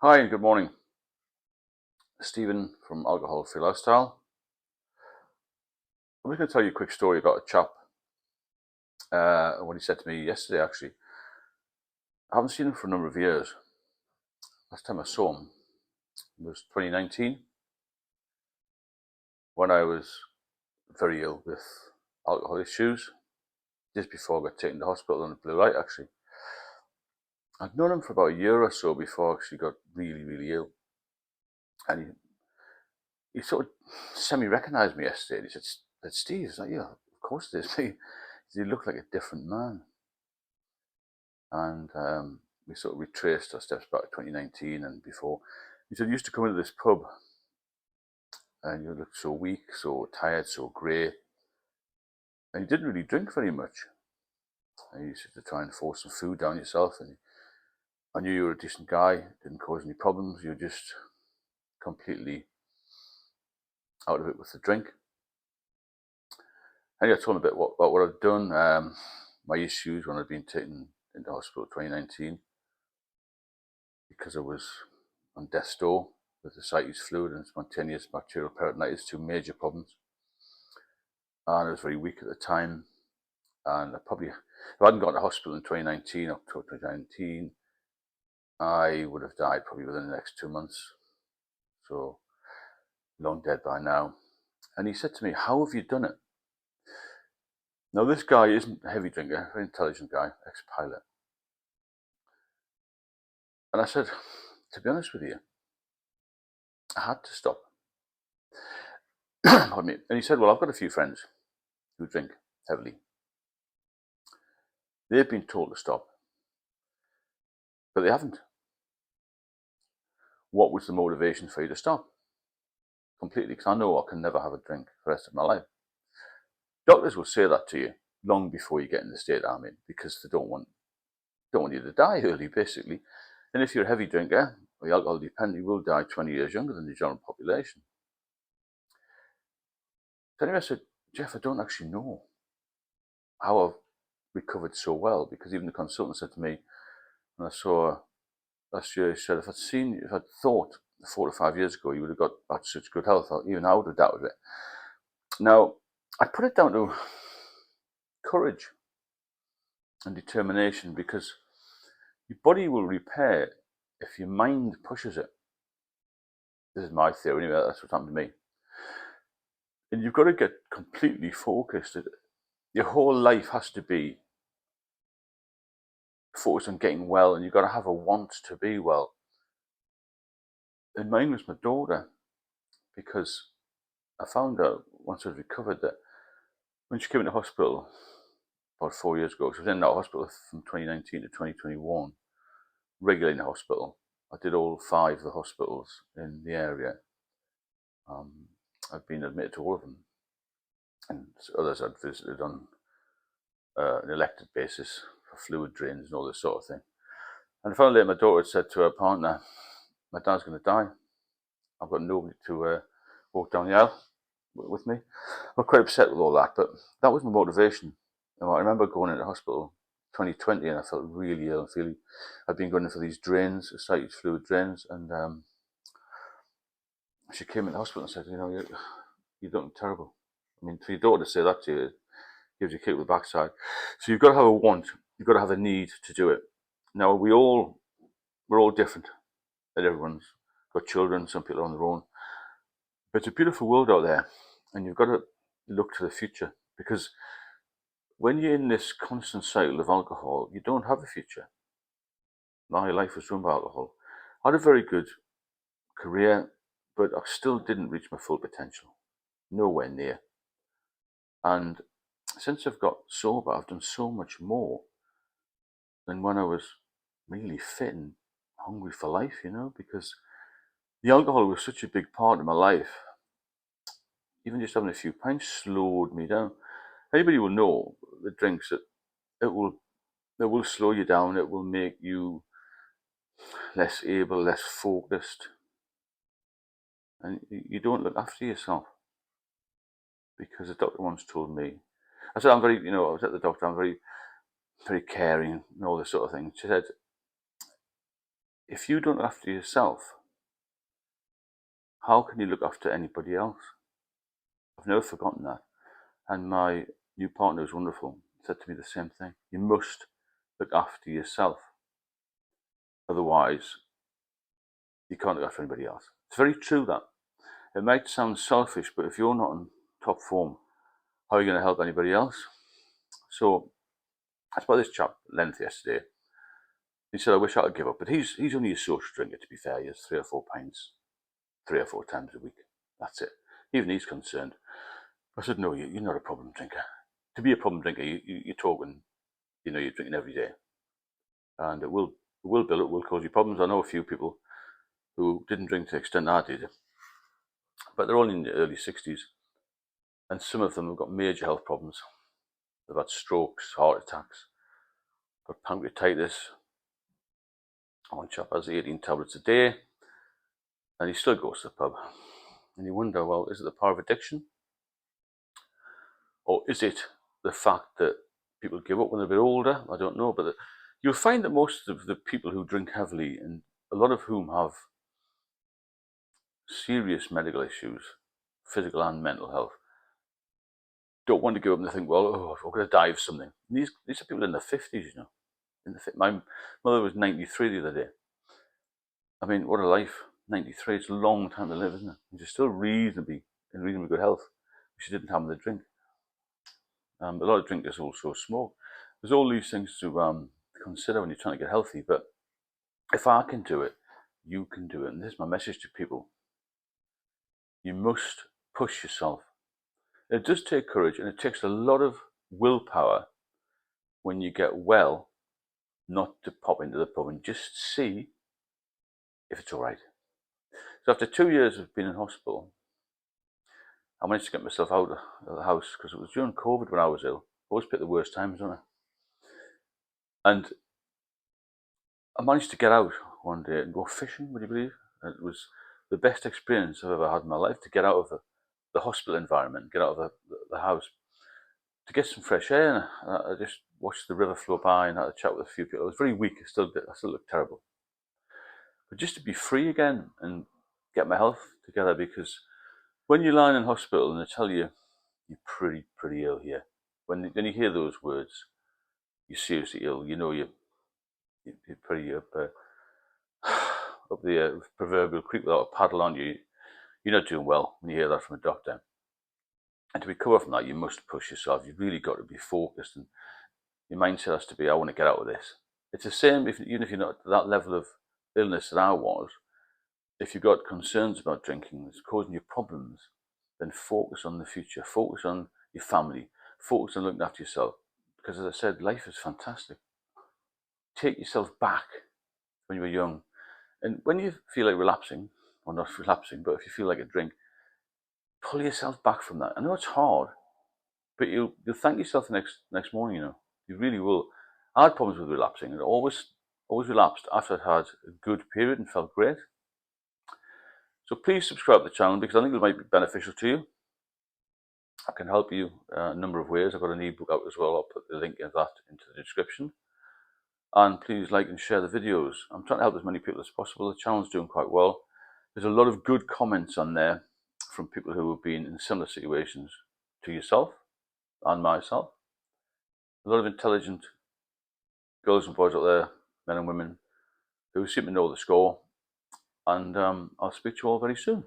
Hi and good morning. Stephen from Alcohol Free Lifestyle. I'm just going to tell you a quick story about a chap. What he said to me yesterday, actually. I haven't seen him for a number of years. Last time I saw him was 2019 when I was very ill with alcohol issues, just before I got taken to hospital on a blue light, actually. I'd known him for about a year or so before I actually got really, really ill. And he sort of semi-recognised me yesterday. And he said, Steve, I was like, yeah, of course it is me. You look like a different man. And we sort of retraced our steps back to 2019 and before. He said, you used to come into this pub and you looked so weak, so tired, so grey. And you didn't really drink very much. And you used to try and force some food down yourself. And I knew you were a decent guy, didn't cause any problems. You were just completely out of it with the drink. And I told him a bit about what I'd done, my issues when I'd been taken into hospital in 2019 because I was on death's door with ascites fluid and spontaneous bacterial peritonitis, two major problems. And I was very weak at the time. And if I hadn't gone to hospital in 2019, October 2019, I would have died probably within the next 2 months. So long dead by now. And he said to me, how have you done it? Now, this guy isn't a heavy drinker, very intelligent guy, ex-pilot. And I said, to be honest with you, I had to stop. Pardon me. And he said, well, I've got a few friends who drink heavily. They've been told to stop, but they haven't. What was the motivation for you to stop? Completely, because I know I can never have a drink for the rest of my life. Doctors will say that to you long before you get in the state I'm in, because they don't want you to die early, basically. And if you're a heavy drinker or you're alcohol dependent, you will die 20 years younger than the general population. So anyway, I said, Jeff, I don't actually know how I've recovered so well, because even the consultant said to me, when I saw her last year, he said, if I'd thought 4 to 5 years ago you would have got back to such good health, even I would have doubted it. Now, I put it down to courage and determination, because your body will repair if your mind pushes it. This is my theory, anyway, that's what's happened to me. And you've got to get completely focused. Your whole life has to be focused on getting well, and you've got to have a want to be well. And mine was my daughter, because I found out once I'd recovered that when she came into hospital about 4 years ago, she was in and out of hospital from 2019 to 2021, regularly in the hospital. I did all 5 of the hospitals in the area. I've been admitted to all of them, and others I'd visited on an elected basis for fluid drains and all this sort of thing. And finally, my daughter had said to her partner, my dad's going to die. I've got nobody to walk down the aisle with me. I'm quite upset with all that, but that was my motivation. I remember going into hospital 2020 and I felt really ill. I'd been going in for these drains, ascites fluid drains, and she came into hospital and said, you're looking terrible. I mean, for your daughter to say that to you, it gives you a kick with the backside. So you've got to have a want, you've got to have a need to do it. Now, we're all different, and everyone's got children, some people are on their own. But it's a beautiful world out there, and you've got to look to the future, because when you're in this constant cycle of alcohol, you don't have a future. My life was run by alcohol. I had a very good career, but I still didn't reach my full potential. Nowhere near. And since I've got sober, I've done so much more than when I was really fit and hungry for life, because the alcohol was such a big part of my life. Even just having a few pints slowed me down. Anybody will know the drinks that it will slow you down. It will make you less able, less focused, and you don't look after yourself. Because the doctor once told me, I said, I was at the doctor, I'm very, very caring and all this sort of thing. She said, if you don't look after yourself, how can you look after anybody else? I've never forgotten that. And my new partner is wonderful. Said to me the same thing. You must look after yourself. Otherwise, you can't look after anybody else. It's very true that. It might sound selfish, but if you're not in top form, how are you going to help anybody else? So that's why this chap length yesterday. He said, I wish I could give up. But he's only a social drinker, to be fair. He has 3 or 4 pints 3 or 4 times a week. That's it. Even he's concerned. I said, no, you're not a problem drinker. To be a problem drinker, you're talking, you're drinking every day. And it will build, it will cause you problems. I know a few people who didn't drink to the extent I did, but they're all in the early 60s. And some of them have got major health problems. They've had strokes, heart attacks, got pancreatitis. One chap has 18 tablets a day, and he still goes to the pub. And you wonder, well, is it the power of addiction? Or is it the fact that people give up when they're a bit older? I don't know, but you'll find that most of the people who drink heavily, and a lot of whom have serious medical issues, physical and mental health, don't want to give up and they think, well, I'm going to die of something. And these are people in their 50s, My mother was 93 the other day. I mean, what a life. 93, it's a long time to live, isn't it? And she's still in reasonably good health. She didn't have the drink. A lot of drinkers also smoke. There's all these things to consider when you're trying to get healthy. But if I can do it, you can do it. And this is my message to people. You must push yourself. It does take courage, and it takes a lot of willpower when you get well not to pop into the pub and just see if it's all right. So after 2 years of being in hospital, I managed to get myself out of the house because it was during COVID when I was ill. I always pick the worst times, don't I? And I managed to get out one day and go fishing, would you believe? And it was the best experience I've ever had in my life, to get out of the hospital environment, get out of the house, to get some fresh air. And I just watched the river flow by and had a chat with a few people. I was very weak, I still looked terrible. But just to be free again and get my health together, because when you're lying in hospital and they tell you you're pretty ill here, when you hear those words, you're seriously ill, you're pretty up the proverbial creek without a paddle on you. You're not doing well when you hear that from a doctor. And to recover from that, you must push yourself. You've really got to be focused, and your mindset has to be, I want to get out of this. It's the same even if you're not at that level of illness that I was. If you've got concerns about drinking that's causing you problems, then focus on the future, focus on your family, focus on looking after yourself. Because as I said, life is fantastic. Take yourself back when you were young. And when you feel like relapsing, or not relapsing, but if you feel like a drink, pull yourself back from that. I know it's hard, but you'll thank yourself the next morning, You really will. I had problems with relapsing, and always relapsed after I'd had a good period and felt great. So please subscribe to the channel, because I think it might be beneficial to you. I can help you a number of ways. I've got an ebook out as well. I'll put the link of that into the description. And please like and share the videos. I'm trying to help as many people as possible. The channel's doing quite well. There's a lot of good comments on there from people who have been in similar situations to yourself and myself. A lot of intelligent girls and boys out there, men and women, who seem to know the score. And I'll speak to you all very soon.